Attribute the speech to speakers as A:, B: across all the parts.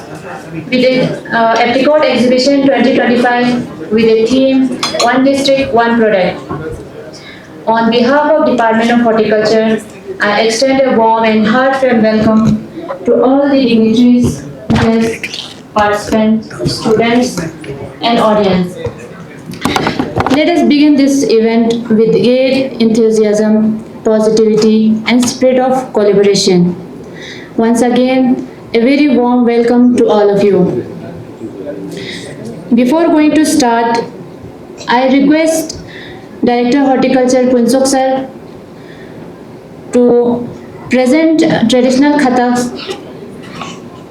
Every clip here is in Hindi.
A: We did Apricot Exhibition 2025 with a theme One District, One Product. On behalf of Department of Horticulture, I extend a warm and heartfelt welcome to all the dignitaries, guests, participants, students, and audience. Let us begin this event with great enthusiasm, positivity, and spirit of collaboration. Once again, a very warm welcome to all of you. Before going to start, I request Director Horticulture Punsuk sir to present traditional khatas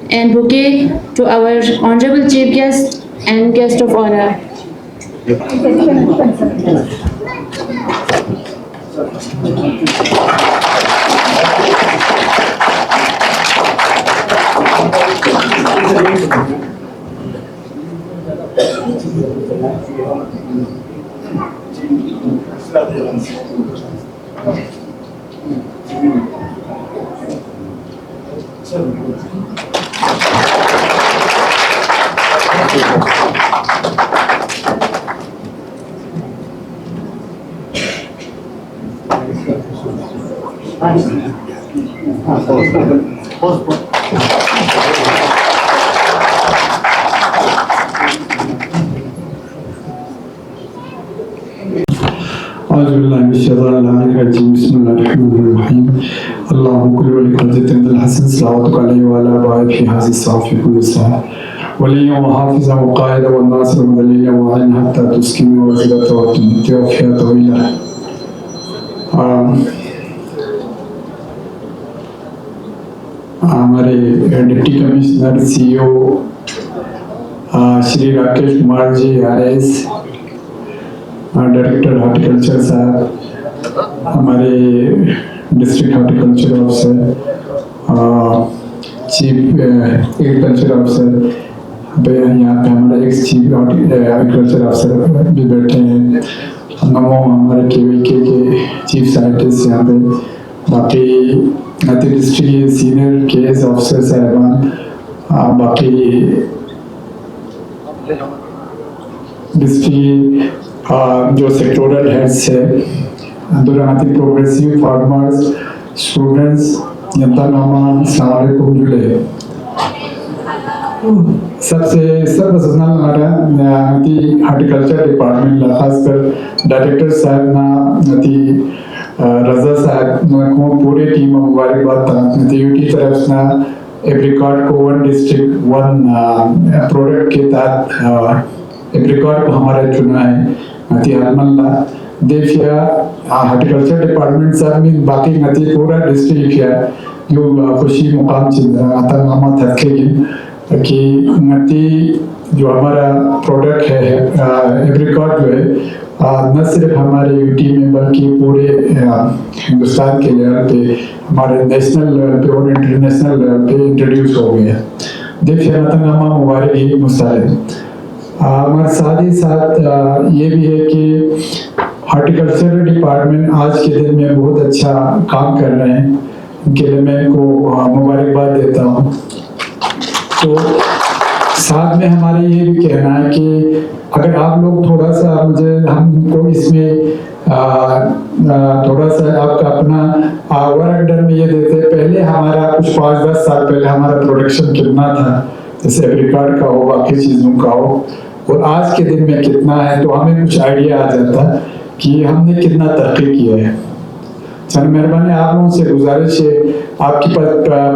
A: and bouquet to our honorable chief guest and guest of honor.
B: Bismillahirrahmanirrahim. Allahu kulli qaddatin al-hasan salawatu alayhi wa ala ba'i fi hadhihi as-safi kulli sa'a. Waliyan wa hafiza wa qaida wa nasir wa dalila wa ain hatta tuskini wa zidata wa tumtiya fiha tawila. हमारे deputy commissioner CEO Shri Rakesh Kumar ji RS, director horticulture साहब, हमारे district horticulture officer, chief agriculture officer, यहाँ पे हमारा एक्स चीफ एग्रीकल्चर ऑफिसर भी बैठे हैं, नमो हमारे केवीके के चीफ साइंटिस्ट यहाँ पे, बाकी डिस्ट्रिक्ट सीनियर केएस ऑफिसर साहबान, बाकी डिस्ट्रिक्ट जो सेक्टोरल हेड्स है, दुराती प्रोग्रेसिव फार्मर्स, स्टूडेंट्स, जनता नामा अस्सलाम जुड़े सबसे हमारा हॉर्टिकल्चर डिपार्टमेंट खासकर डायरेक्टर साहब ना रजा साहब को पूरे टीम मुबारकबाद यूटी तरफ ना एप्रिकॉट को वन डिस्ट्रिक्ट वन प्रोडक्ट के तहत एप्रिकॉट को हमारा चुना है हरमल्ला देशिया हॉर्टिकल्चर डिपार्टमेंट साहब में बाकी नती पूरा डिस्ट्रिक्ट है जो खुशी मुकाम आता नामा थकेगी कि नती जो हमारा प्रोडक्ट है एप्रिकॉट जो है न सिर्फ हमारे यूटी में बल्कि पूरे हिंदुस्तान के लेवल पे हमारे नेशनल लेवल पे और इंटरनेशनल लेवल पे इंट्रोड्यूस हो गया। देखिए मतंगामा मुबारक ही मुस्ताद हमारे साथ ही साथ ये भी है कि हॉर्टिकल्चर डिपार्टमेंट आज के दिन में बहुत अच्छा काम कर रहे हैं, इनके लिए मैं इनको मुबारकबाद देता हूँ। तो साथ में हमारे ये भी कहना है कि अगर आप लोग थोड़ा सा हमको इसमें थोड़ा सा आपका अपना वर्क डन में ये देते, पहले हमारा कुछ 5-10 साल पहले हमारा प्रोडक्शन कितना था, जैसे एप्रिकॉट का हो बाकी चीज़ों का हो, और आज के दिन में कितना है, तो हमें कुछ आइडिया आ जाता कि हमने कितना तरक्की किया है। चल मेहरबानी आप लोगों से गुजारिश है, आपके पास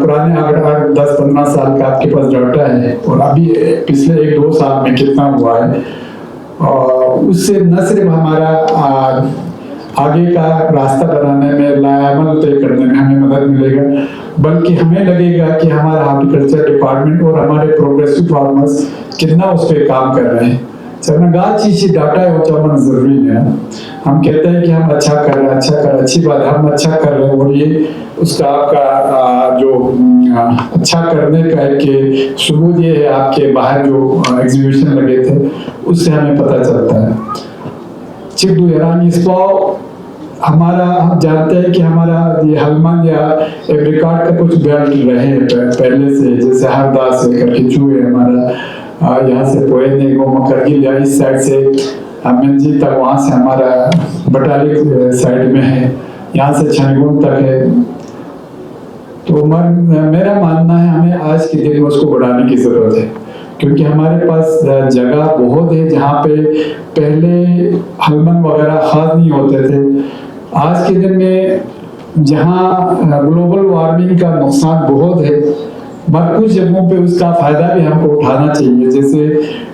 B: पुराने अगर 10-15 साल का आपके पास डाटा है और अभी पिछले 1-2 साल में कितना हुआ है, उससे न सिर्फ हमारा आगे का रास्ता बनाने में लायामल तय करने में हमें मदद मिलेगा, बल्कि हमें लगेगा कि हमारा हॉर्टिकल्चर डिपार्टमेंट और हमारे प्रोग्रेसिव फार्मर्स कितना उस पर काम कर रहे हैं। चीज़ डाटा है वो चमन जरूरी है। हम कहते हैं कि हम अच्छा कर रहे हैं, अच्छी बात है, हम अच्छा कर रहे हैं, और ये उसका आपका जो अच्छा करने का एक सबूत ये है, आपके बाहर जो एग्जीबिशन लगे थे उससे हमें पता चलता है। चिकदू हैरानी हमारा हम जानते हैं कि हमारा ये हलमन या एप्रिकॉट का कुछ बेल्ट रहे हैं पहले से, जैसे हरदास से करके चूहे हमारा यहाँ से पोएने गोमा करगिल या इस साइड से मंजी तक, वहाँ से हमारा बटालिक साइड में है, यहाँ से छनगुन तक है। तो मेरा मानना है हमें आज के दिन में उसको बढ़ाने की जरूरत है, क्योंकि हमारे पास जगह बहुत है जहाँ पे पहले हलमन वगैरह खास नहीं होते थे। आज के दिन में जहाँ ग्लोबल वार्मिंग का नुकसान बहुत है, मगर कुछ जगहों पे उसका फायदा भी हमको उठाना चाहिए। जैसे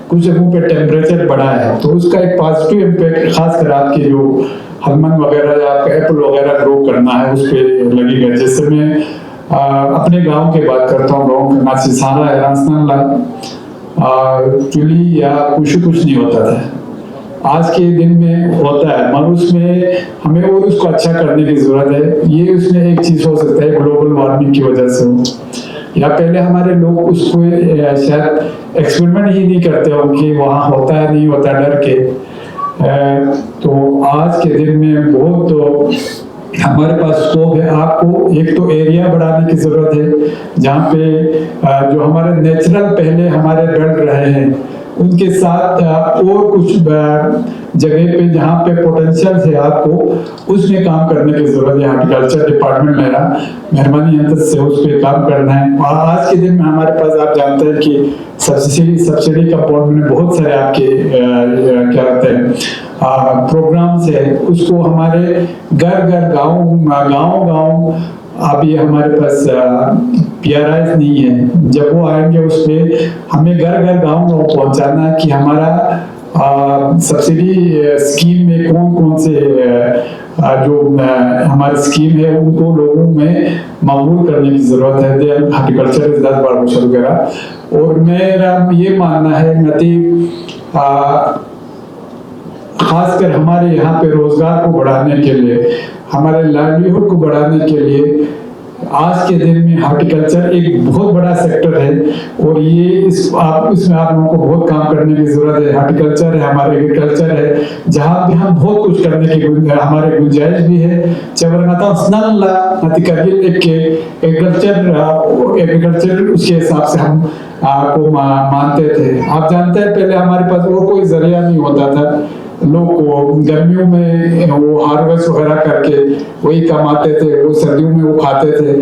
B: कुछ जगहों पे टेम्परेचर बढ़ा है तो उसका एक पॉजिटिव इम्पैक्ट खासकर आपके जो हलमन वगैरह या एप्पल वगैरह ग्रो करना है उस पर लगेगा। जैसे मैं अपने गांव की बात करता हूँ, गाँव का नाची सारा है चुली या कुछ नहीं होता था, आज के दिन में होता है, मगर उसमें हमें और उसको अच्छा करने की जरूरत है। ये उसमें एक चीज हो सकता है ग्लोबल वार्मिंग की वजह से हो, या पहले हमारे लोग उसको शायद एक्सपेरिमेंट ही नहीं करते हो कि वहाँ होता है नहीं होता डर के। तो आज के दिन में बहुत तो हमारे पास स्कोप है। आपको एक तो एरिया बढ़ाने की जरूरत है, जहाँ पे जो हमारे नेचुरल पहले हमारे बेल्ट रहे हैं उनके साथ और कुछ जगह पे जहाँ पे पोटेंशियल है आपको उसमें काम करने की जरूरत है। हॉर्टिकल्चर डिपार्टमेंट मेरा मेहरबानी अंतर से उस पर काम करना है। और आज के दिन में हमारे पास आप जानते हैं कि सब्सिडी कंपाउंड में बहुत सारे आपके क्या कहते हैं प्रोग्राम्स है, उसको हमारे घर गांव अभी हमारे पास PRIs नहीं है। जब वो आएंगे उस पे हमें घर गांव पहुंचाना है कि हमारा सब्सिडी स्कीम में कौन से जो हमारी स्कीम है उनको लोगों में मकबूल करने की जरूरत है। हॉर्टिकल्चर इज दैट बारबोशर वगैरह। और मेरा ये मानना है खासकर हमारे यहाँ पे रोजगार को बढ़ाने के लिए, हमारे लाइवलीहुड को बढ़ाने के लिए आज के दिन में हॉर्टिकल्चर एक बहुत बड़ा सेक्टर है। और ये इसमें आप लोगों को बहुत काम करने की जरूरत है। हॉर्टिकल्चर है, हमारे एग्रीकल्चर है, जहाँ भी हम बहुत कुछ करने की हमारे गुंजाइश भी है। एग्रीकल्चर उसके हिसाब से हम को मानते थे। आप जानते हैं पहले हमारे पास और कोई जरिया नहीं होता था, लोग को गर्मियों में वो हार्वेस्ट वगैरह करके वही कमाते थे, वो सर्दियों में वो खाते थे।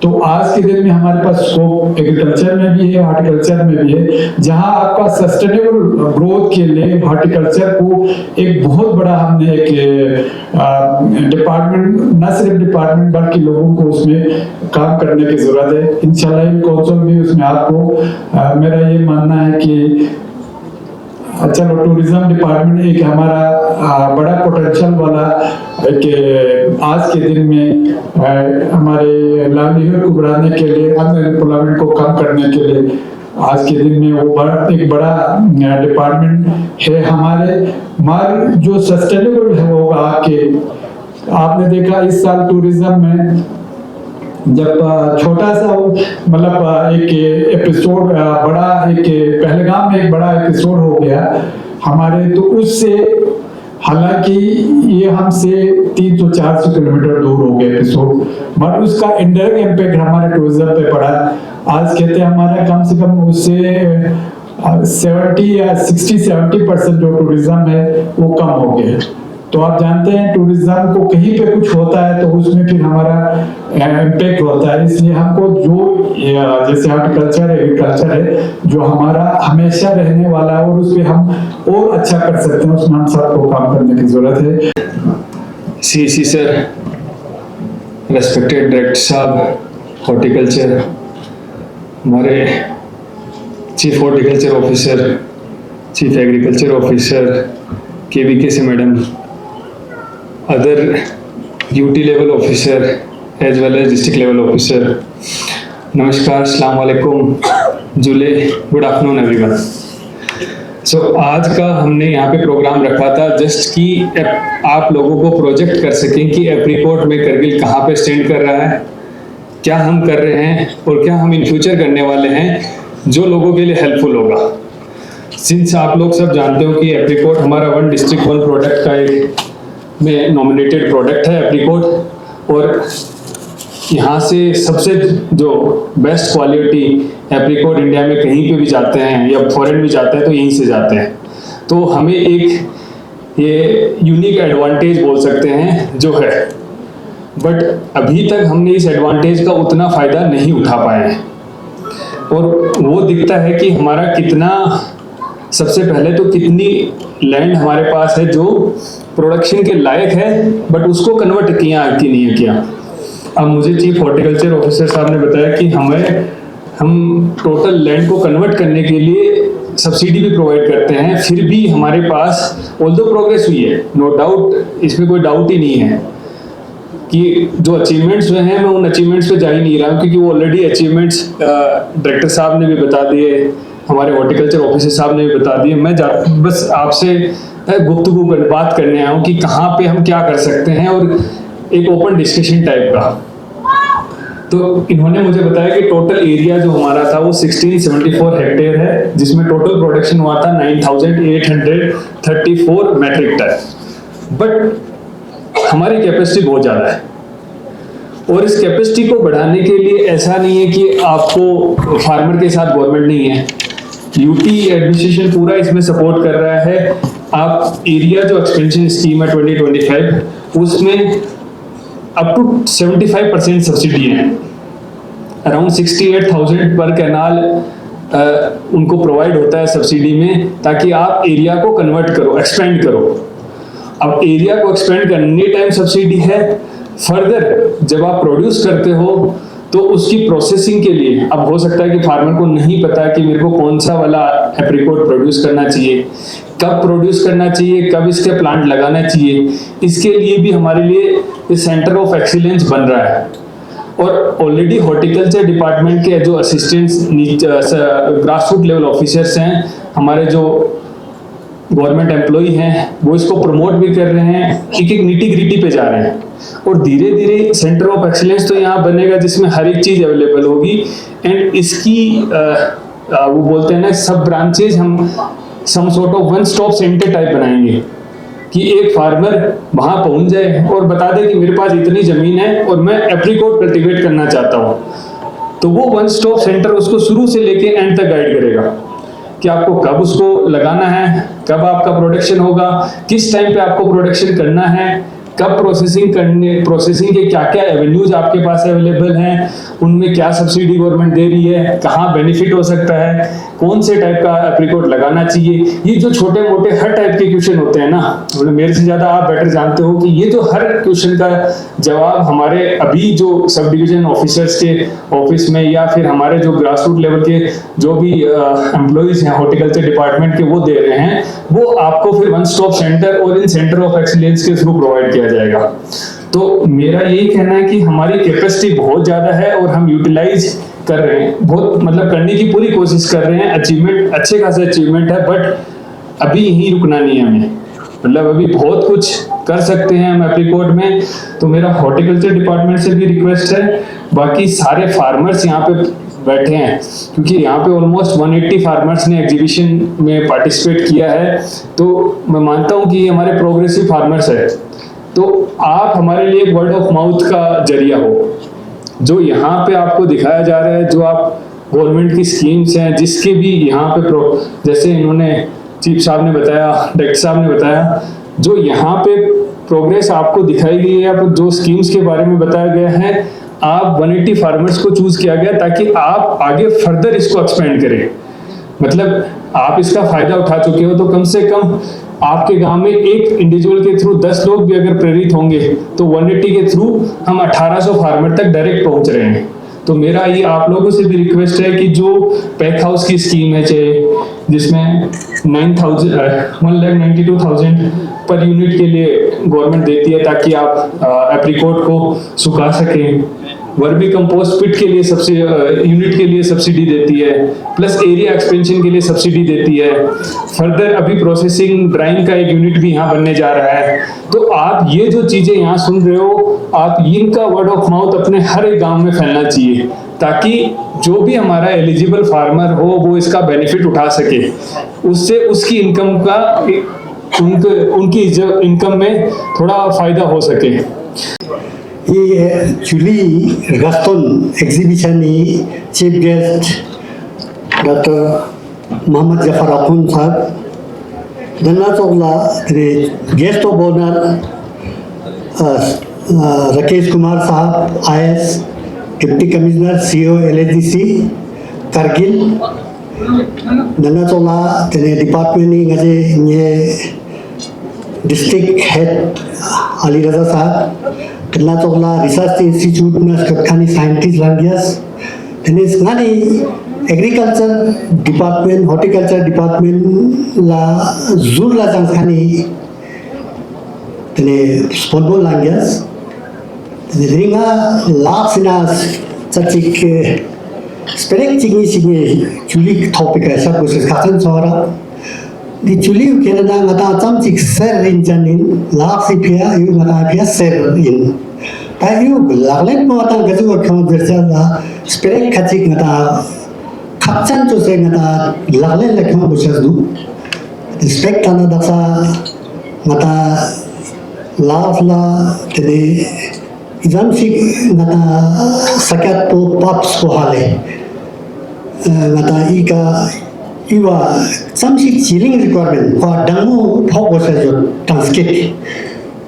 B: तो आज के दिन में हमारे पास स्कोप एग्रीकल्चर में भी है, हॉर्टिकल्चर में भी है, जहां आपका सस्टेनेबल ग्रोथ के लिए हॉर्टिकल्चर को एक बहुत बड़ा हमने एक डिपार्टमेंट, न सिर्फ डिपार्टमेंट बल्कि लोगों को उसमें काम करने की जरूरत है। इंशाल्लाह इन काउंसिल में उसमें आपको मेरा ये मानना है कि चलो टूरिज्म डिपार्टमेंट एक हमारा बड़ा पोटेंशियल वाला कि आज के दिन में हमारे लाइवलीहुड को बढ़ाने के लिए, अनएम्प्लॉयमेंट को कम करने के लिए आज के दिन में वो एक बड़ा डिपार्टमेंट है हमारे। मगर जो सस्टेनेबल है होगा आपने देखा इस साल टूरिज्म में जब छोटा सा मतलब एक एपिसोड बड़ा एक पहलगाम में एक बड़ा एपिसोड हो गया हमारे, तो उससे हालांकि ये हमसे 300-400 किलोमीटर दूर हो गए एपिसोड, मगर उसका इनडायरेक्ट इम्पैक्ट हमारे टूरिज्म पे पड़ा। आज कहते हैं हमारा कम से कम उससे 70 या 60-70% जो टूरिज्म है वो कम हो गया। तो आप जानते हैं टूरिज्म को कहीं पे कुछ होता है तो उसमें फिर हमारा इम्पैक्ट होता है। इसलिए हमको जो जैसे हॉर्टिकल्चर एग्रीकल्चर है जो हमारा हमेशा रहने वाला है और उस पर हम और अच्छा कर सकते हैं, उसमें हम सबको काम करने की जरूरत है।
C: CC सर, रेस्पेक्टेड डायरेक्टर साहब हॉर्टिकल्चर, हमारे chief horticulture officer, chief agriculture officer KVK से madam, other UT level officer as well as district level officer, नमस्कार, अस्सलाम वालेकुम, जुले, गुड आफ्टरनून एवरीवन। सो आज का हमने यहाँ पे प्रोग्राम रखा था जस्ट कि आप लोगों को प्रोजेक्ट कर सकें कि एप्रिकॉट में करगिल कहाँ पे स्टैंड कर रहा है, क्या हम कर रहे हैं और क्या हम इन फ्यूचर करने वाले हैं जो लोगों के लिए हेल्पफुल होगा। सिंस आप लोग सब जानते हो कि एप्रिकॉट हमारा 1 डिस्ट्रिक्ट 1 प्रोडक्ट का एक में नॉमिनेटेड प्रोडक्ट है एप्रिकॉट, और यहाँ से सबसे जो बेस्ट क्वालिटी एप्रिकॉट इंडिया में कहीं पे भी जाते हैं या फॉरेन भी जाते हैं तो यहीं से जाते हैं। तो हमें एक ये यूनिक एडवांटेज बोल सकते हैं जो है, बट अभी तक हमने इस एडवांटेज का उतना फ़ायदा नहीं उठा पाए हैं। और वो दिखता है कि हमारा कितना, सबसे पहले तो कितनी लैंड हमारे पास है जो प्रोडक्शन के लायक है बट उसको कन्वर्ट किया कि नहीं किया। अब मुझे चीफ हॉर्टिकल्चर ऑफिसर साहब ने बताया कि हम टोटल लैंड को कन्वर्ट करने के लिए सब्सिडी भी प्रोवाइड करते हैं, फिर भी हमारे पास ऑल्दो प्रोग्रेस हुई है, नो डाउट, इसमें कोई डाउट ही नहीं है कि जो अचीवमेंट्स हुए हैं मैं उन अचीवमेंट्स पे जा ही नहीं रहा हूँ, क्योंकि वो ऑलरेडी अचीवमेंट्स डायरेक्टर साहब ने भी बता दिए, हमारे हॉर्टिकल्चर ऑफिसर साहब ने भी बता दिए। मैं बस आपसे गुफ्तगू बात करने आया हूँ कि कहाँ पे हम क्या कर सकते हैं, और एक ओपन डिस्कशन टाइप का। तो इन्होंने मुझे बताया कि टोटल एरिया जो हमारा था वो 1674 हेक्टेयर है, जिसमें टोटल प्रोडक्शन हुआ था 9834 मैट्रिक टन। बट हमारी कैपेसिटी बहुत ज़्यादा है, और इस कैपेसिटी को बढ़ाने के लिए ऐसा नहीं है कि आपको फार्मर के साथ गवर्नमेंट नहीं है, यूटी एडमिनिस्ट्रेशन पूरा इसमें सपोर्ट कर रहा है। आप एरिया जो एक्सपेंशन स्कीम है 2025 उसमें अप टू 75% सब्सिडी है, अराउंड 68,000 पर कैनाल उनको प्रोवाइड होता है सब्सिडी में, ताकि आप एरिया को कन्वर्ट करो, एक्सपेंड करो। अब एरिया को एक्सपेंड करने टाइम सब्सिडी है, फर्दर जब आप प्रोड्यूस करते हो तो उसकी प्रोसेसिंग के लिए, अब हो सकता है कि फार्मर को नहीं पता कि मेरे को कौन सा वाला एप्रिकॉट प्रोड्यूस करना चाहिए, कब प्रोड्यूस करना चाहिए, कब इसके प्लांट लगाना चाहिए, इसके लिए भी हमारे लिए सेंटर ऑफ एक्सीलेंस बन रहा है। और ऑलरेडी हॉर्टिकल्चर डिपार्टमेंट के जो assistants grass root level officers हैं, हमारे जो गवर्नमेंट एम्प्लॉई हैं, वो इसको प्रमोट भी कर रहे हैं, एक एक नीटी ग्रिटी पे जा रहे हैं, और धीरे धीरे सेंटर ऑफ एक्सीलेंस तो यहाँ बनेगा जिसमें हर एक चीज़ अवेलेबल होगी। एंड इसकी वो बोलते हैं ना, सब ब्रांचेज हम some sort of one stop centre type बनाएंगे कि एक फार्मर वहाँ पहुँच जाए और बता दे कि मेरे पास इतनी ज़मीन है और मैं एप्रिकॉट कल्टीवेट करना चाहता हूँ, तो वो वन स्टॉप सेंटर उसको शुरू से लेके एंड तक गाइड करेगा कि आपको कब उसको लगाना है, कब आपका प्रोडक्शन होगा, किस टाइम पे आपको प्रोडक्शन करना है, कब प्रोसेसिंग के क्या क्या एवेन्यूज आपके पास अवेलेबल हैं, उनमें क्या सब्सिडी गवर्नमेंट दे रही है, कहाँ बेनिफिट हो सकता है, कौन से टाइप का एप्रिकॉट लगाना चाहिए। ये जो छोटे मोटे हर टाइप के क्वेश्चन होते हैं ना, मतलब मेरे से ज़्यादा आप बेटर जानते हो कि ये जो हर क्वेश्चन का जवाब हमारे अभी जो सब डिवीजन ऑफिसर्स के ऑफिस में या फिर हमारे जो ग्रास रूट लेवल के जो भी एम्प्लॉइज हैं हॉर्टिकल्चर डिपार्टमेंट के, वो दे रहे हैं, वो आपको फिर वन स्टॉप सेंटर और इन सेंटर ऑफ एक्सीलेंस के थ्रू प्रोवाइड किया जाएगा। तो मेरा यही कहना है कि हमारी कैपेसिटी बहुत ज़्यादा है और हम यूटिलाइज कर रहे हैं, बहुत मतलब करने की पूरी कोशिश कर रहे हैं। अचीवमेंट अच्छे खासे अचीवमेंट है, बट अभी यहीं रुकना नहीं है हमें, मतलब अभी बहुत कुछ कर सकते हैं हम एप्रिकॉट में। तो मेरा हॉर्टिकल्चर डिपार्टमेंट से भी रिक्वेस्ट है, बाकी सारे फार्मर्स यहाँ पे बैठे हैं, क्योंकि यहाँ पे ऑलमोस्ट 180 फार्मर्स ने एग्जीबिशन में पार्टिसिपेट किया है, तो मैं मानता हूँ कि ये हमारे प्रोग्रेसिव फार्मर्स है। तो आप हमारे लिए एक वर्ड ऑफ माउथ का जरिया हो, जो यहाँ पे आपको दिखाया जा रहा है, जो आप गवर्नमेंट की स्कीम्स हैं जिसके भी यहाँ पे जैसे इन्होंने चीफ साहब ने बताया, डायरेक्टर साहब ने बताया, जो यहाँ पे प्रोग्रेस आपको दिखाई गई है, जो स्कीम्स के बारे में बताया गया है, आप 180 फार्मर्स को चूज किया गया ताकि आप आगे फर्दर इसको एक्सपेंड करें। मतलब आप इसका फायदा उठा चुके हो, तो कम से कम आपके गांव में एक इंडिविजुअल के थ्रू 10 लोग भी अगर प्रेरित होंगे तो 180 के थ्रू हम 1800 फार्मर तक डायरेक्ट पहुंच रहे हैं। तो मेरा ये आप लोगों से भी रिक्वेस्ट है कि जो पैक हाउस की स्कीम है, चाहे जिसमें 1,92,000 पर यूनिट के लिए गवर्नमेंट देती है ताकि आप एप्रिकॉट को सुखा सकें, वर्मी कंपोस्ट पिट के लिए यूनिट के लिए सब्सिडी देती है, प्लस एरिया एक्सपेंशन के लिए सब्सिडी देती है, फर्दर अभी प्रोसेसिंग ड्राइंग का एक यूनिट भी यहाँ बनने जा रहा है। तो आप ये जो चीजें यहाँ सुन रहे हो, आप इनका वर्ड ऑफ माउथ अपने हर एक गांव में फैलना चाहिए, ताकि जो भी हमारा एलिजिबल फार्मर हो वो इसका बेनिफिट उठा सके, उससे उसकी इनकम का उनकी इनकम में थोड़ा फ़ायदा हो सके।
D: ये एक्चुअली गस्तोन एग्जीबिशन ही chief guest doctor Mohammad Zafar Akhun साहब धन्ना चोगला guest of honour Rakesh Kumar साहब IAS deputy commissioner CO LADC Kargil धन्ना चोगला डिपार्टमेंट ही गजे ये डिस्ट्रिक्ट हेड अली रजा साहब धन्ना चोगला रिसर्च इंस्टीट्यूट में कटखानी साइंटिस्ट लंगियस धन्य संगानी एग्रीकल्चर डिपार्टमेंट हॉर्टिकल्चर डिपार्टमेंट ला जूर ला जंखानी धन्य स्पॉन्बोल लंगियस रिंगा लाख सिनास चचिक स्पेरिंग चिंगी चुली टॉपिक है सब कुछ खातन सोरा di chuli Canada ngata cham chik ser in janin la sipia yu ngata pia ser in ta yu laglen mo ta gazu ko kham bercha la spek khachik ngata khachan cho se ngata laglen le kham bushas du spek kana daksa ngata la tede izam sik ngata sakat to paps ko hale ngata ika इवा समसी चिलिंग रिक्वायरमेंट और डंगो फॉक वैसे जो ट्रांसकेट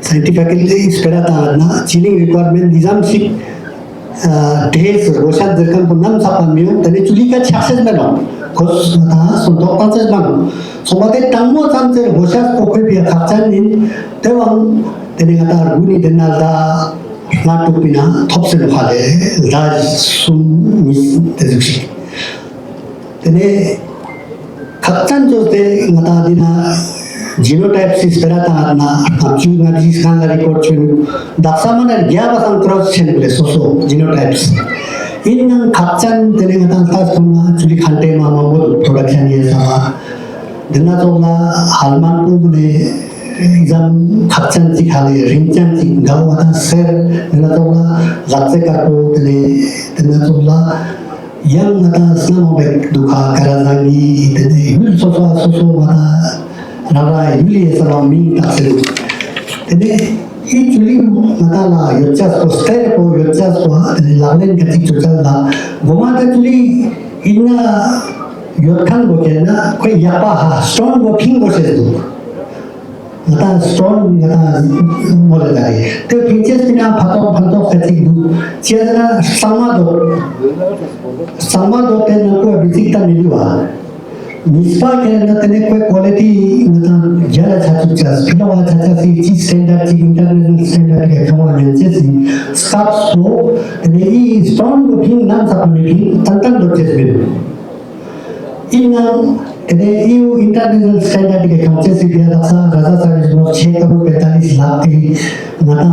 D: साइंटिफिकली स्पेराता ना चिलिंग रिक्वायरमेंट निजाम सी ढेर वैसा जरकन को नाम सापा मियो तने चुली का छासेस में नो कोस ना सुंदर पांचेस में सोमाते डंगो चांसे वैसा कोई भी खाचन इन तेवं तने का गुनी देना ला नाटो पिना थोप से खाले राज सुन मिस तेजुशी तने खत्तन जो ते ngata dina genotypes isperata na amchu na bis kan record chenu daksa mana gya basang cross chain le so genotypes in khatchan tene ngata tas kuma chuli khante ma ma production ye sama dina tola halman ko ne exam khatchan chi khale ringchan chi gaw ata ser dina tola gatse ka ko dina tola yang ngata selama baik duka karazangi tene hul soso mana rara huli salami taksiru tene actually ngata la yochas poster ko yochas ko tene laglen kati chuchal la goma actually inna yorkan go kena koi yapa strong working go se du ngata strong ngata mole dai te pinches pina phato kati du chiadana sama do ten ko bisikta miliwa nispa ke na tene ko quality ngata jara chachu chas pilawa chacha si standard chi international standard ke kama lenche si staffs ko tene I strong looking nam sapamili tantan do ches bil inna tene EU international standard के खर्चे से दिया था राजा सर्विस में 6 करोड़ 45 लाख की मना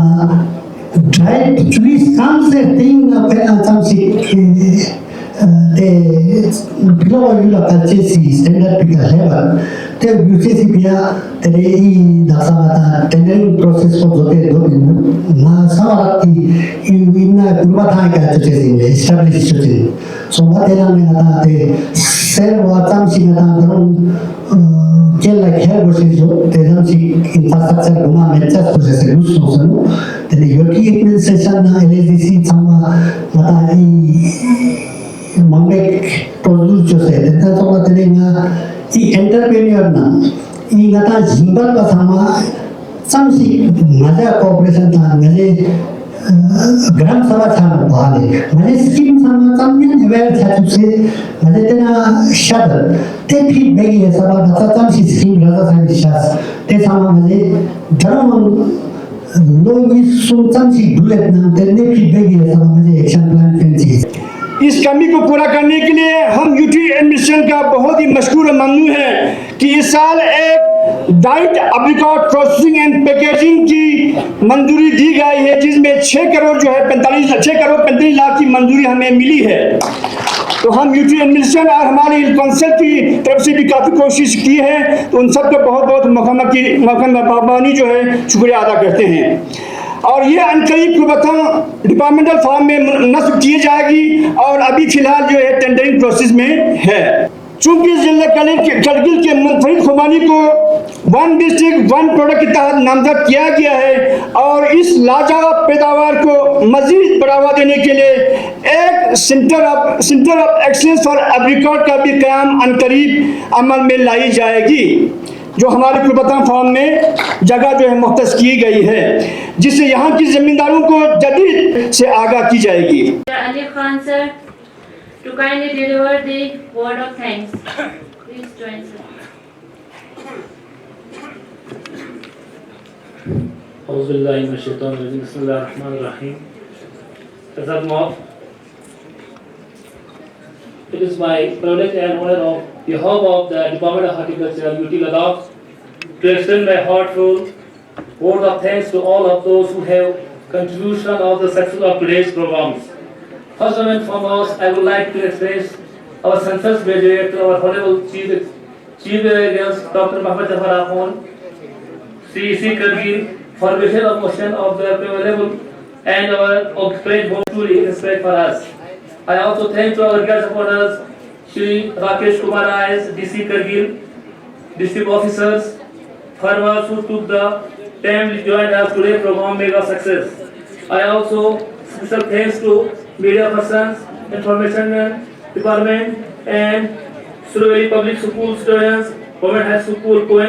D: ड्राइव चुली काम से तीन पहला काम से ते बिलो वाला खर्चे से स्टैंडर्ड पिका लेवल ते यूसीसी पिया तेरे ई दासा मता टेंडरिंग प्रोसेस को जोते दो दिन ना सावराती इन्ना कुर्बा था का चचे से एस्टैब्लिश चचे सो तेरा में ना ते ser watam singata dron kella kher bose jo tezam si infrastructure guma mechas process lus no tene yoki administration na LADC sama mata I mambek produce jo se teta to tene na I entrepreneur na I ngata jimbal ka sama samsi maja cooperation ta ngale ग्राम सभा छान भाले म्हणजे स्कीम समाचार वेळ छातुसे म्हणजे त्यांना शब्द ते फिट बेगी है सभा दत्ताचाम सी स्कीम राजा साहेब शास ते सामा म्हणजे धर्म लोग सुनचाम सी दुलेत ना त्यांनी फिट बेगी है सभा म्हणजे एक्शन प्लान फेंसी
E: इस कमी को पूरा करने के लिए हम यूटी एडमिशन का बहुत ही मशहूर और ममनू है कि इस साल एक diet apricot processing and packaging की मंजूरी दी गई है जिसमें 6 करोड़ जो है 45 लाख की मंजूरी हमें मिली है। तो हम यूटी एडमिशन और हमारे काउंसिल की तरफ से भी काफ़ी कोशिश की है तो उन सब को बहुत बहुत मौका जो है शुक्रिया अदा करते हैं। और ये अनकरीब प्रबंधन डिपार्टमेंटल फॉर्म में नस्ब की जाएगी और अभी फिलहाल जो है टेंडरिंग प्रोसेस में है। चूंकि जिला करगिल के मुनफरिद खुबानी को वन डिस्ट्रिक्ट वन प्रोडक्ट के तहत नामजद किया गया है और इस लाजवाब पैदावार को मजीद बढ़ावा देने के लिए एक centre of excellence for apricot का भी क़याम अनकरीब अमल में लाई जाएगी, जो हमारे कुलपता फार्म में जगह जो है मुख्तस की गई है, जिससे यहाँ की ज़मींदारों को जदीद से आगाह की जाएगी।
A: Ali Khan sir to kindly deliver the word of thanks. Please join sir.
F: It is my privilege and honor on behalf of the Department of Horticulture, UT Ladakh, to extend my heartfelt word of thanks to all of those who have contribution of the success of today's programs. First and foremost, I would like to express our sincere gratitude to our Honorable Chief Guest, Dr. Muhammad Jafar Ahmad, CEC Kargil, for vision of motion of the available and our great home truly respect for us. I also thank to our guest of honors, Shri Rakesh Kumar IAS, DC Kargil, district officers, farmers who took the time to join us today program mega success. I also special thanks to media persons, information department and Survey Public School students, Government High School, Cohen.